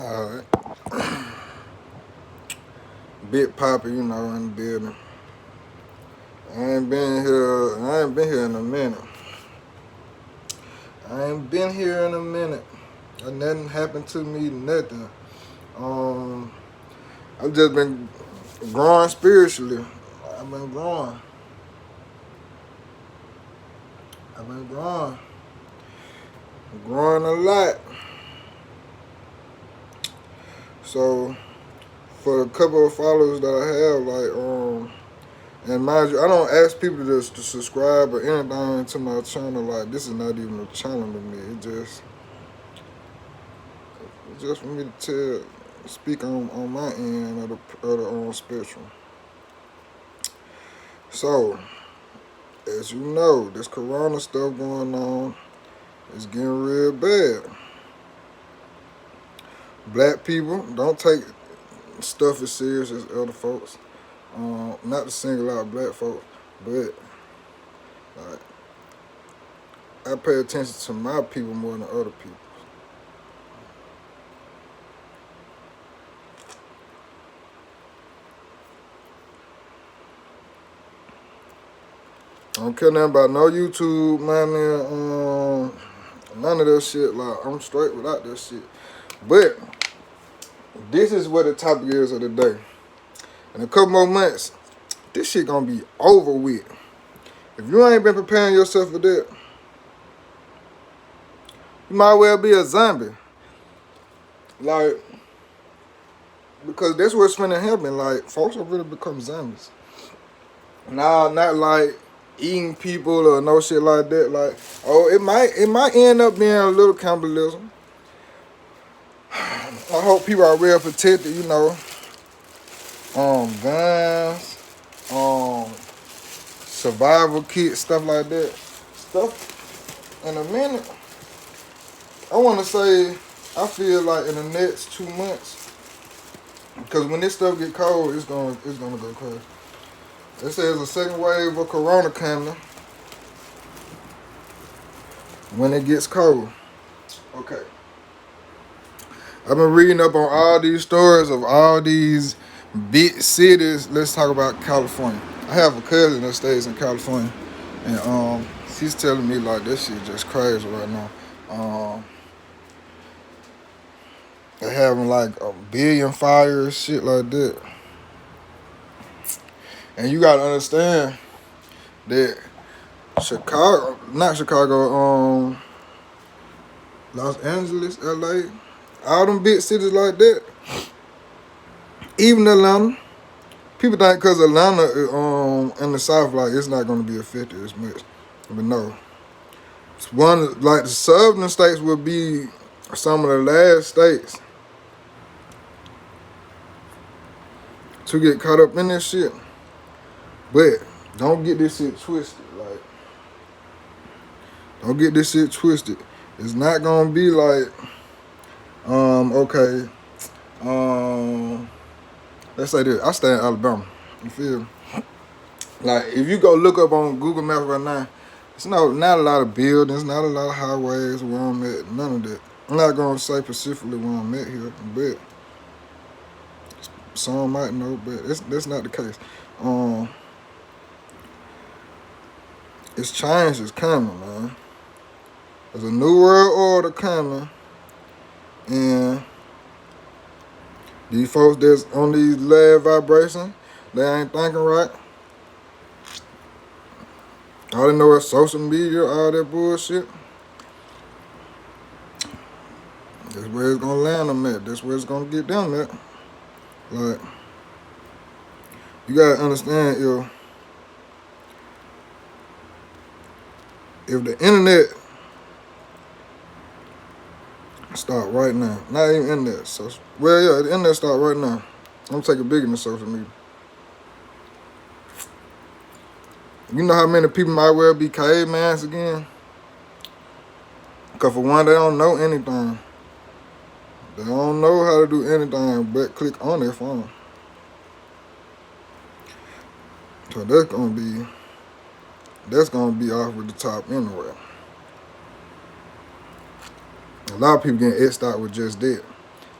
Alright. Big Papa, in the building. I ain't been here in a minute. Nothing happened to me, nothing. Um, I've just been growing spiritually. I've been growing. I've been growing. Growing a lot. So, for a couple of followers that I have, and mind you, I don't ask people to subscribe or anything to my channel. Like, this is not even a channel to me. It's just for me to speak on my end of the spectrum. So, as you know, this corona stuff going on is getting real bad. Black people don't take stuff as serious as other folks. Not to single out black folks, but like, I pay attention to my people more than other people. I don't care nothing about no YouTube money, none of that shit. Like, I'm straight without that shit. But this is what the topic is of the day. In a couple more months, this shit gonna be over with. If you ain't been preparing yourself for that, you might well be a zombie. Like, because that's what's finna happen. Like, folks will really become zombies. Nah, not like eating people or no shit like that. Like, it might end up being a little cannibalism. I hope people are real protected, guns, survival kits, stuff like that. Stuff in a minute. I wanna say I feel like in the next 2 months, because when this stuff get cold, it's gonna go crazy. It says a second wave of corona coming when it gets cold. Okay. I've been reading up on all these stories of all these big cities. Let's talk about California. I have a cousin that stays in California, and she's telling me like this shit just crazy right now. They're having like 1,000,000,000 fires, shit like that. And you gotta understand that not Chicago, Los Angeles, LA, all them big cities like that, even Atlanta. People think because Atlanta in the South, like, it's not going to be affected as much. But no. It's like the southern states will be some of the last states to get caught up in this shit. But don't get this shit twisted. Like, don't get this shit twisted. It's not going to be like, okay, let's say this. I stay in Alabama. You feel me? Like, if you go look up on Google Maps right now, it's not a lot of buildings, not a lot of highways where I'm at, none of that. I'm not going to say specifically where I'm at here, but some might know, but that's not the case. It's change is coming, man. There's a new world order coming, and these folks that's on these low vibrations, they ain't thinking right. All they know is social media, all that bullshit. That's where it's gonna land them at. That's where it's gonna get them at. Like, you gotta understand, if the internet start right now, not even internet, the internet start right now. I'm gonna take it bigger than social media. You know how many people might well be cavemans again? Because for one, they don't know anything. They don't know how to do anything but click on their phone. So that's gonna be off with the top anyway. A lot of people getting X'd out with just that.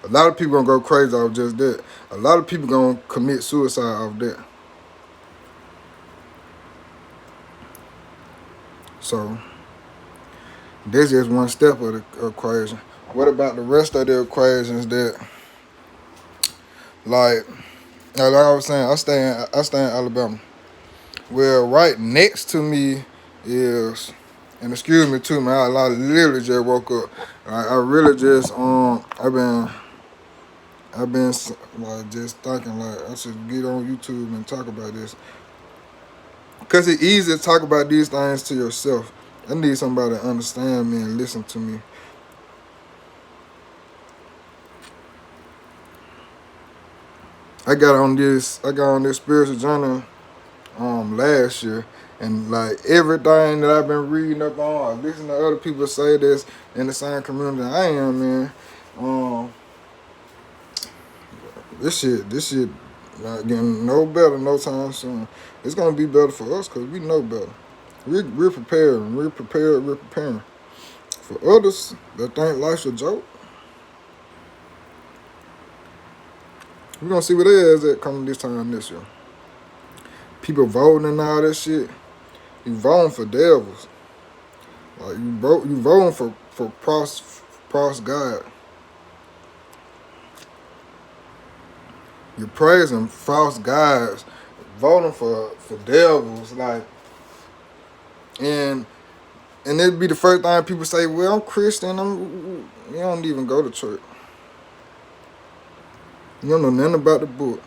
A lot of people gonna go crazy off just that. A lot of people gonna commit suicide off that. So this is one step of the equation. What about the rest of the equations that, like I was saying, I stay in Alabama. Well, right next to me is, and excuse me too, man. I literally just woke up. I really just I've been like just thinking like I should get on YouTube and talk about this, cause it's easy to talk about these things to yourself. I need somebody to understand me and listen to me. I got on this spiritual journey last year, and like everything that I've been reading up on, I listen to other people say this in the same community I am, man. Um, this shit not getting no better no time soon. It's gonna be better for us because we know better. We're preparing. We're prepared. We're preparing. For others that think life's a joke, we're gonna see what it is that coming this time this year. People voting and all that shit. You voting for devils. Like you voting for cross God. You're praising false gods, voting for devils, like, and it'd be the first time people say, "Well, I'm Christian. You don't even go to church. You don't know nothing about the book,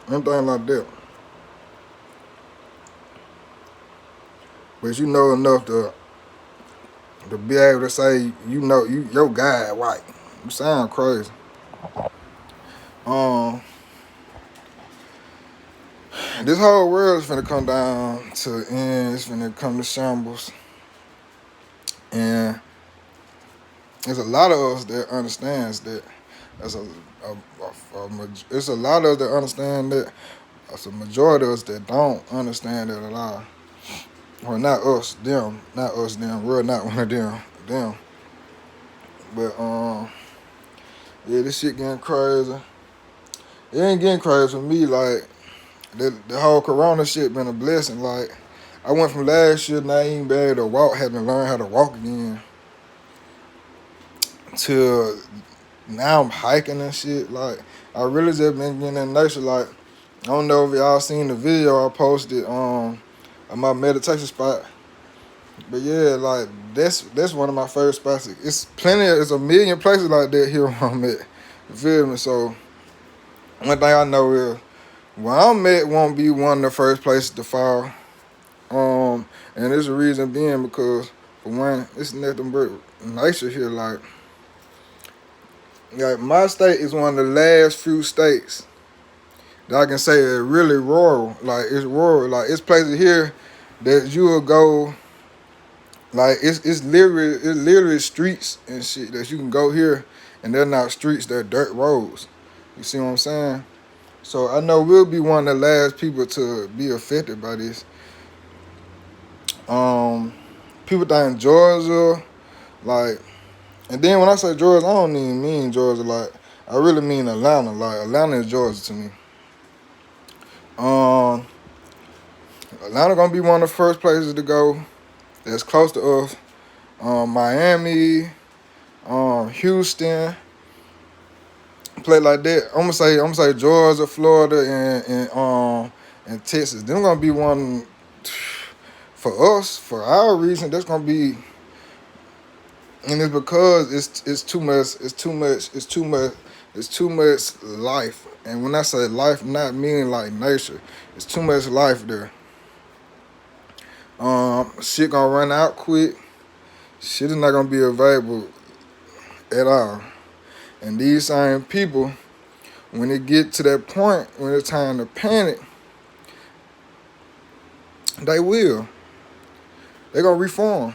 anything like that. But you know enough to be able to say your God right. You sound crazy. Um, this whole world is finna come down to the end. It's finna come to shambles, and there's a lot of us that understands that. There's it's a lot of us that understand that. There's a majority of us that don't understand it at all. Well, not us, them. Not us, them. We're not one of them. Them. But yeah, this shit getting crazy. It ain't getting crazy for me. Like the whole Corona shit been a blessing. Like I went from last year not even be able to walk, having learned how to walk again, to now I'm hiking and shit. Like I really just been getting in nature. Like I don't know if y'all seen the video I posted at my meditation spot. But yeah, like that's one of my favorite spots. It's a million places like that here where I'm at. You feel me? So one thing I know is where I'm at won't be one of the first places to fall. And there's a reason being because for one, it's nothing but nature here. Like my state is one of the last few states that I can say is really rural. Like it's rural. Like it's places here that you will go. Like it's literally streets and shit that you can go here, and they're not streets, they're dirt roads. You see what I'm saying? So I know we'll be one of the last people to be affected by this. People think Georgia, like, and then when I say Georgia, I don't even mean Georgia. Like I really mean Atlanta. Like Atlanta is Georgia to me. Atlanta gonna be one of the first places to go. That's close to us. Miami, Houston, play like that. I'm gonna say Georgia, Florida, and Texas. Them gonna be one for us, for our reason. That's gonna be, and it's because it's too much life. And when I say life, I'm not meaning like nature. It's too much life there. Shit gonna run out quick. Shit is not gonna be available at all. And these same people, when it get to that point, when it's time to panic, they will. They gonna reform.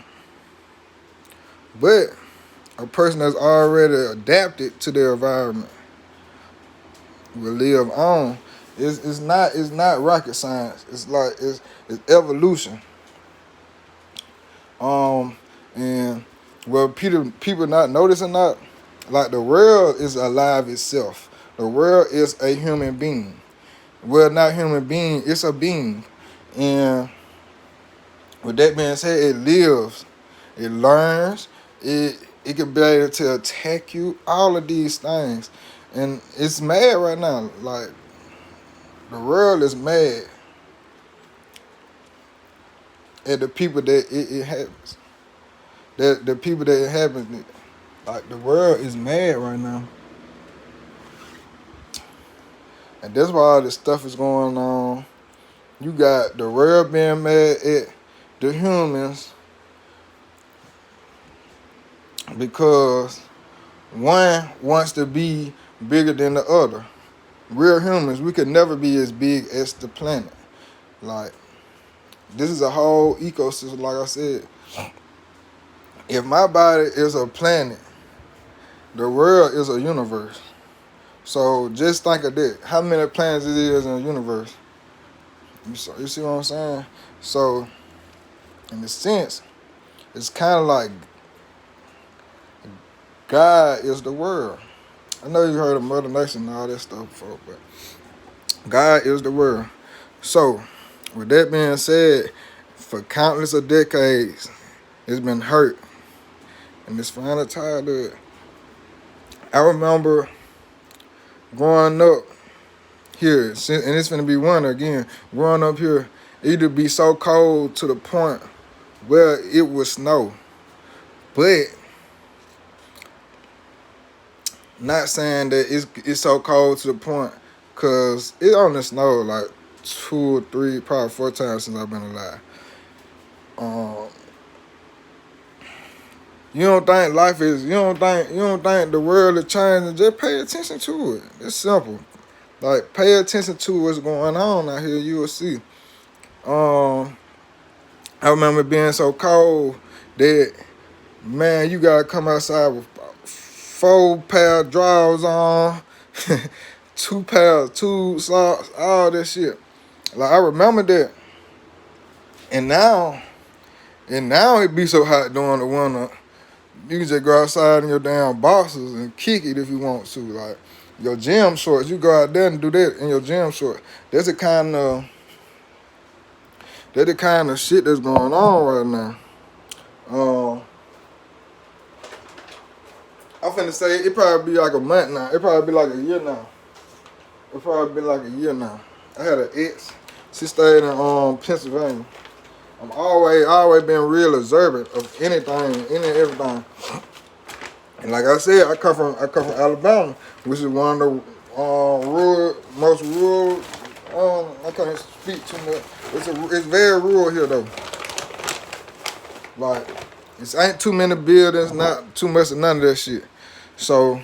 But a person that's already adapted to their environment will live on. It's not rocket science. It's evolution. And well, people not notice or not, Like the world is alive itself. The world is a human being. Well, not human being, it's a being. And with that being said, it lives, it learns, it can be able to attack you, all of these things. And it's mad right now. Like the world is mad at the people that it happens. That the people that it happens. Like the world is mad right now. And that's why all this stuff is going on. You got the world being mad at the humans because one wants to be bigger than the other. Real humans, we could never be as big as the planet. Like, this is a whole ecosystem, like I said. If my body is a planet, the world is a universe. So just think of that. How many planets it is in the universe? You see what I'm saying? So, in a sense, it's kind of like God is the world. I know you heard of Mother Nature and all that stuff before, but God is the world. So, with that being said, for countless of decades, it's been hurt. And it's finally tired of it. I remember growing up here, and it's going to be winter again, growing up here, it'd be so cold to the point where it would snow. But not saying that it's so cold to the point, because it only snowed like 2 or 3, probably 4 times since I've been alive. You don't think life is, you don't think the world is changing, just pay attention to it. It's simple. Like, pay attention to what's going on out here, you will see. I remember being so cold that, man, you gotta come outside with 4 pair of drawers on, 2 socks, all that shit. Like, I remember that. And now it be so hot during the winter. You can just go outside in your damn boxers and kick it if you want to. Like, your gym shorts, you go out there and do that in your gym shorts. That's the kind of shit that's going on right now. I'm finna say it probably be like a month now. It probably be like a year now. I had an ex. She stayed in Pennsylvania. I'm always been real observant of anything, any and everything. And like I said, I come from Alabama, which is one of the most rural. I can't speak too much. It's very rural here though. Like, it ain't too many buildings, not too much of none of that shit. So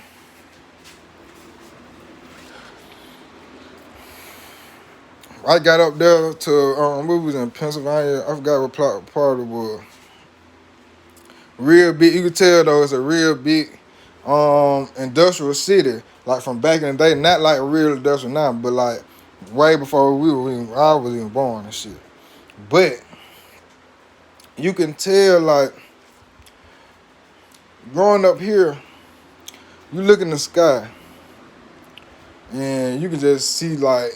I got up there to we was in Pennsylvania. I forgot what part it was. Real big. You can tell though it's a real big industrial city. Like from back in the day, not like real industrial now, but like way before I was even born and shit. But you can tell, like, growing up here, you look in the sky and you can just see, like,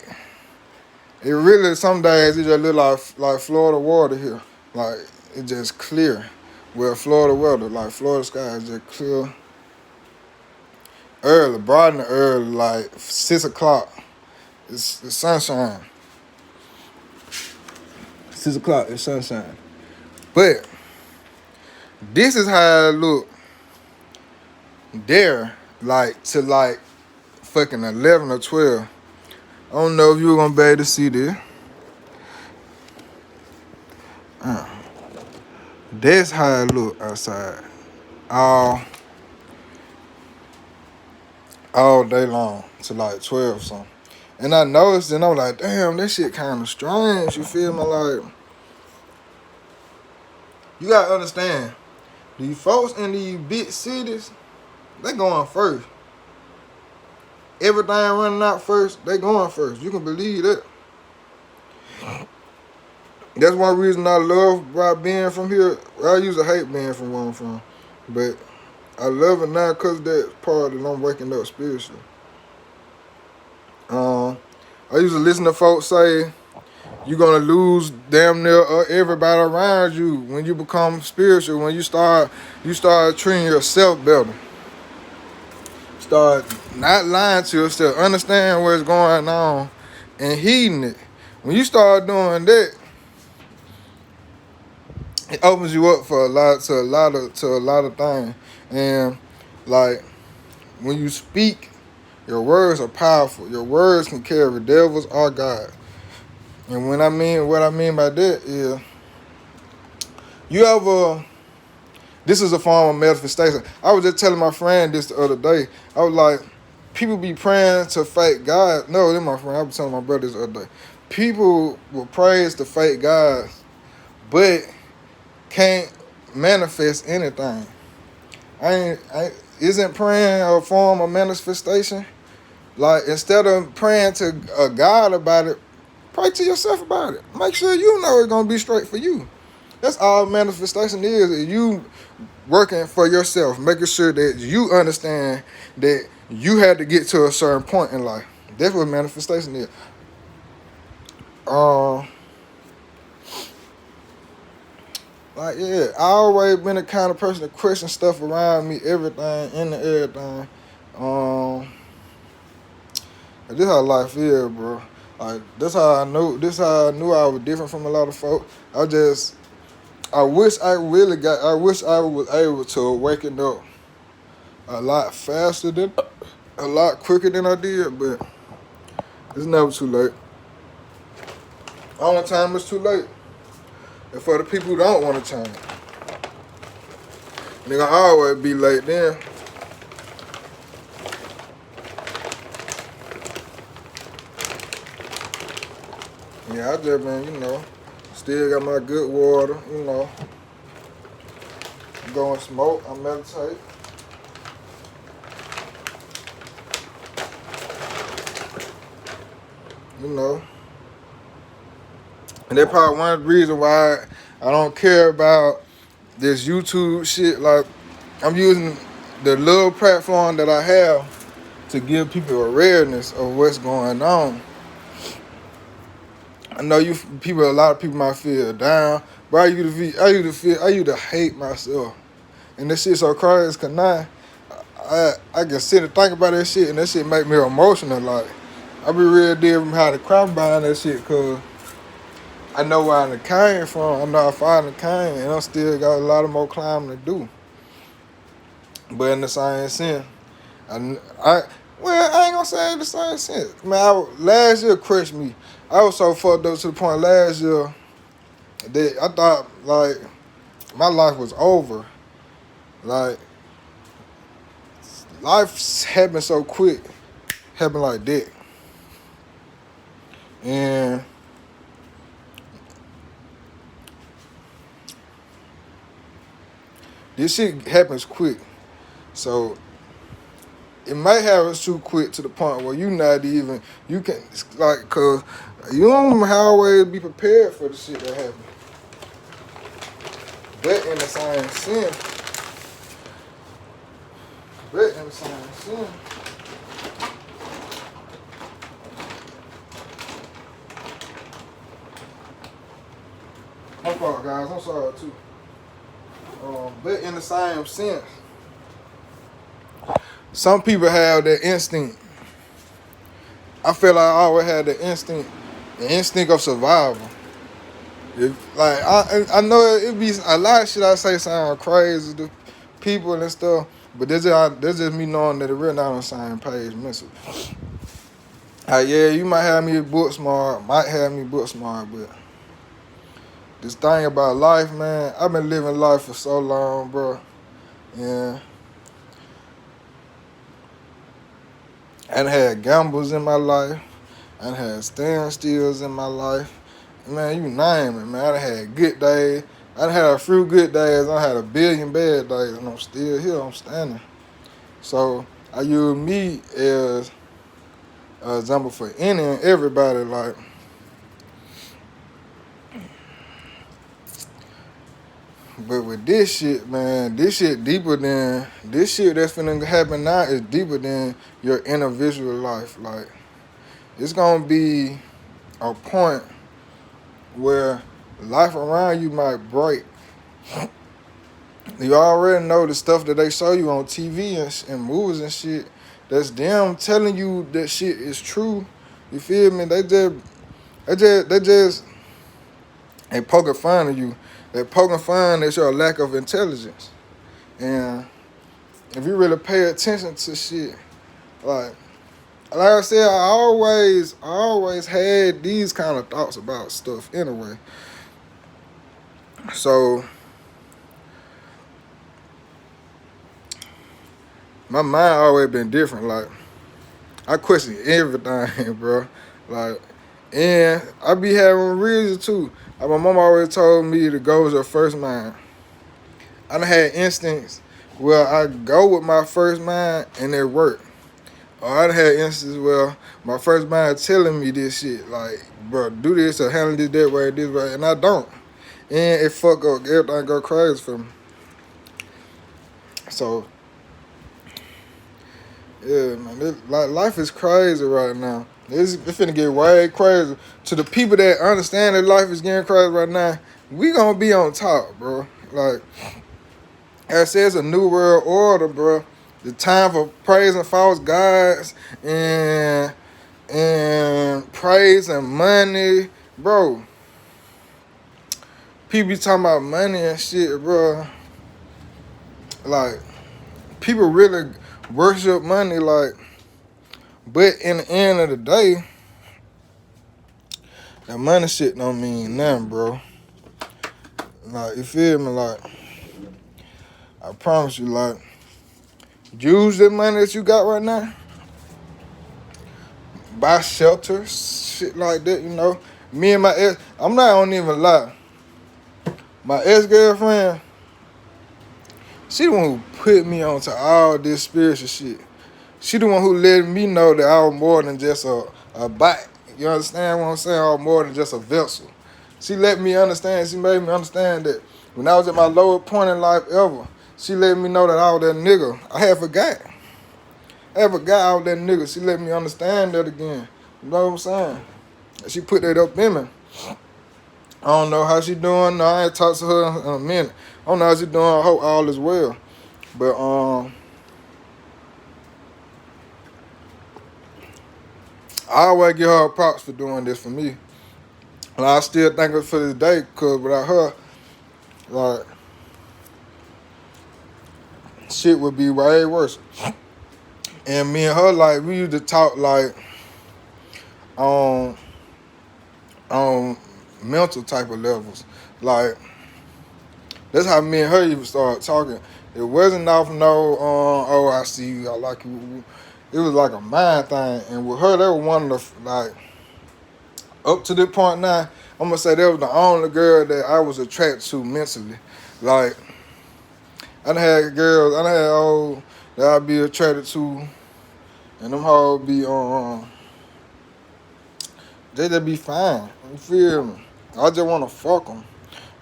it really, some days it just look like Florida water here. Like, it just clear. Well, Florida weather, like Florida sky is just clear. Early, bright and early, like 6 o'clock. It's the sunshine. 6 o'clock, it's sunshine. But this is how it look there, like to like fucking 11 or 12. I don't know if you were gonna be able to see this. That's how it look outside. All day long to like 12 or something. And I noticed and I'm like, damn, that shit kind of strange. You feel me? Like, you gotta understand, these folks in these big cities, they going first. Everything running out first, they going first. You can believe that. That's one reason I love about being from here. I used to hate being from where I'm from, but I love it now because that part that I'm waking up spiritually. Um, I used to listen to folks say you're gonna lose damn near everybody around you when you become spiritual. When you start treating yourself better. Start not lying to yourself. Understand what's going on and heeding it. When you start doing that, it opens you up for a lot of things. And like when you speak, your words are powerful. Your words can carry devils or God. And what I mean by that is you ever this is a form of manifestation. I was just telling my friend this the other day. I was like, people be praying to fake God. No, they're my friend. I was telling my brother this the other day. People will praise to fake God, but can't manifest anything. Isn't praying a form of manifestation? Like instead of praying to a God about it, pray to yourself about it. Make sure you know it's gonna be straight for you. That's all manifestation is you working for yourself, making sure that you understand that you had to get to a certain point in life. That's what manifestation is. Um, like yeah, I always been the kind of person to question stuff around me, everything, in the everything. Um, this how life is, bro. Like this how I knew. This how I knew I was different from a lot of folk. I wish I really got. I wish I was able to waken up a lot faster than, a lot quicker than I did, but it's never too late. Only time it's too late. And for the people who don't want to change, they gonna always be late then. Yeah, I just been, still got my good water, go and smoke, I meditate. You know. And that's probably one of the reasons why I don't care about this YouTube shit. Like, I'm using the little platform that I have to give people awareness of what's going on. I know a lot of people might feel down, but I used to hate myself. And this shit so crazy, cause now I can sit and think about that shit, and that shit make me emotional. Like, I be real dead from how to cry behind that shit, cause I know where I came from. I know how far I came, and I still got a lot of more climbing to do. But in the same sense, I ain't gonna say in the same sense. Man, last year crushed me. I was so fucked up to the point last year that I thought like my life was over. Like life happened so quick, happened like that, and this shit happens quick. So it might have us too quick to the point where you can like cause you don't always be prepared for the shit that happens. But in the same sense, my fault guys, I'm sorry too. But in the same sense, some people have that instinct. I feel like I always had the instinct of survival. Like I know it be a lot of shit I say sound crazy to people and stuff, but that's just me knowing that we're not on the same page mentally. Yeah, you might have me book smart, but this thing about life, man, I've been living life for so long, bro. Yeah. I done had gambles in my life. I done had standstills in my life. Man, you name it, man. I done had good days. I done had a few good days. I had a billion bad days, and I'm still here. I'm standing. So I use me as an example for any and everybody. But with this shit, man, this shit deeper than this shit that's finna happen now is deeper than your individual life. Like it's gonna be a point where life around you might break. You already know the stuff that they show you on TV and movies and shit. That's them telling you that shit is true. You feel me? They just ain't poking fun at you. They poking fun at your lack of intelligence. And if you really pay attention to shit, like I said, I always had these kind of thoughts about stuff anyway. So my mind always been different. Like I question everything, bro. Like, and I be having reason too. Like my mom always told me to go with your first mind. I done had instances where I go with my first mind and it worked. Or I done had instances where my first mind telling me this shit, like, bro, do this or handle this that way, and I don't. And it fuck up, everything go crazy for me. So, yeah, man, like life is crazy right now. It's finna get way crazy. To the people that understand that life is getting crazy right now, we gonna be on top, bro. Like, as I said, it's a new world order, bro. The time for praising false gods and praise and money, bro. People be talking about money and shit, bro. Like, people really worship money, like, but in the end of the day, that money shit don't mean nothing, bro. Like, you feel me? Like, I promise you, like, use the money that you got right now, buy shelters, shit like that, you know. Me and my ex, I'm not gonna even lie. My ex-girlfriend, she the one who put me onto all this spiritual shit. She the one who let me know that I was more than just a bite. You understand what I'm saying? I was more than just a vessel. She let me understand. She made me understand that when I was at my lowest point in life ever, she let me know that I was that nigga. I had forgot. I had forgot I was that nigga. She let me understand that again. You know what I'm saying? She put that up in me. I don't know how she doing. No, I ain't talked to her in a minute. I don't know how she doing. I hope all is well. But I always give her props for doing this for me. And I still thank her for this day, cause without her, like, shit would be way worse. And me and her, like, we used to talk like on mental type of levels. Like, that's how me and her even started talking. It wasn't off no, oh, I see you, I like you. It was like a mind thing. And with her, that was one of the, like, up to this point now, I'm gonna say that was the only girl that I was attracted to mentally. Like, I done had girls, I done had hoes that I'd be attracted to, and them hoes be they just be fine. You feel me? I just wanna fuck them.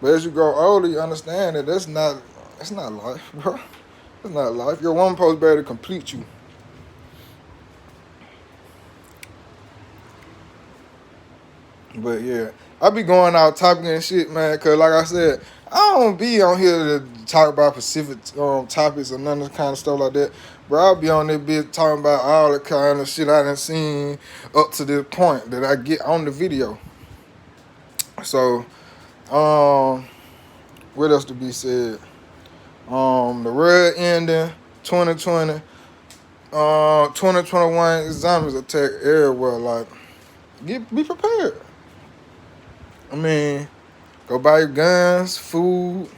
But as you grow older, you understand that that's not life, bro. It's not life. Your woman supposed to be able to complete you. But yeah, I be going out topic and shit, man, cause like I said, I don't be on here to talk about specific topics or none of the kind of stuff like that. But I'll be on this bitch talking about all the kind of shit I done seen up to this point that I get on the video. So, what else to be said? The red ending, 2020, 2021 zombies attack everywhere. Like, be prepared. I mean, go buy your guns, food.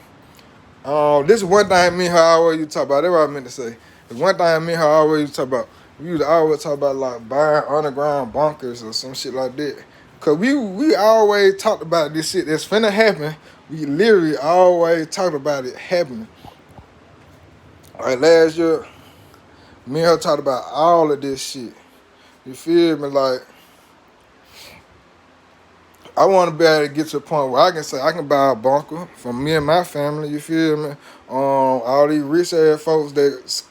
This is one thing me and her always used to talk about. That's what I meant to say. The one thing me and her always used to talk about. We used to always talk about like buying underground bunkers or some shit like that. Cause we always talked about this shit that's finna happen. We literally always talked about it happening. Like last year, me and her talked about all of this shit. You feel me? Like, I want to be able to get to a point where I can say I can buy a bunker for me and my family. You feel me? All these rich ass folks that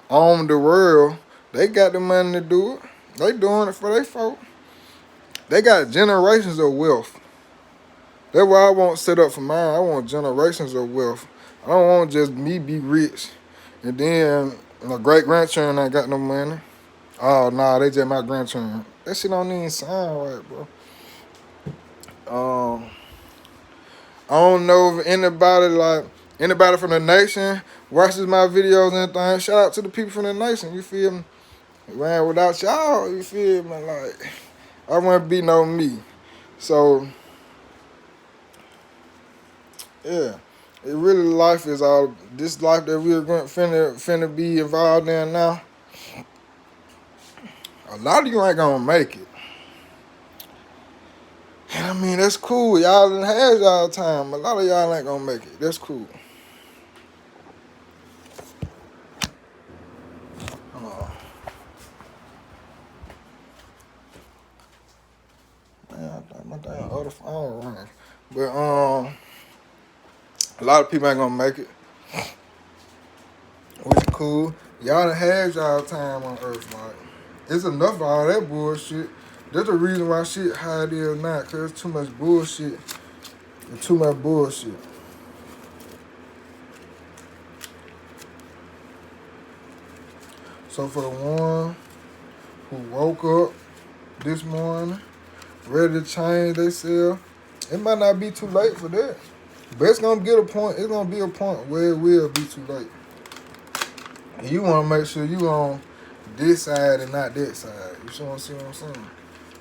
own the world, they got the money to do it. They doing it for their folk. They got generations of wealth. That's why I want set up for mine. I want generations of wealth. I don't want just me be rich and then my great grandchildren ain't got no money. Oh nah, they just my grandchildren. That shit don't even sound right, bro. Um, I don't know if anybody from the nation watches my videos and everything. Shout out to the people from the nation. You feel me? Man, without y'all, you feel me? Like I wouldn't be no me. So yeah, it really life is all this life that we're going finna be involved in now. A lot of you ain't gonna make it. And I mean that's cool. Y'all done had y'all time. A lot of y'all ain't gonna make it. That's cool. Oh, man, I thought my damn other phone rang. But a lot of people ain't gonna make it, which is cool. Y'all done had y'all time on Earth, like it's enough of all that bullshit. That's the reason why shit how it is now, cause it's too much bullshit and too much bullshit. So for the one who woke up this morning ready to change themselves, it might not be too late for that. But it's gonna get a point. It's gonna be a point where it will be too late. And you want to make sure you on this side and not that side. You see what I'm saying?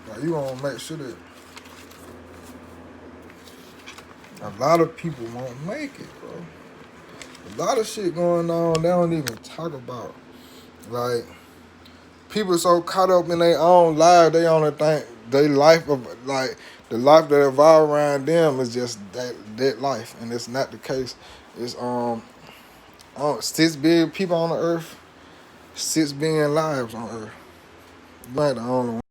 Like you want to make sure that a lot of people won't make it, bro. A lot of shit going on they don't even talk about. Like people so caught up in their own life, they only think they life of like the life that evolve around them is just that life, and it's not the case. It's 6 billion people on the earth, 6 billion lives on earth. You ain't the only one.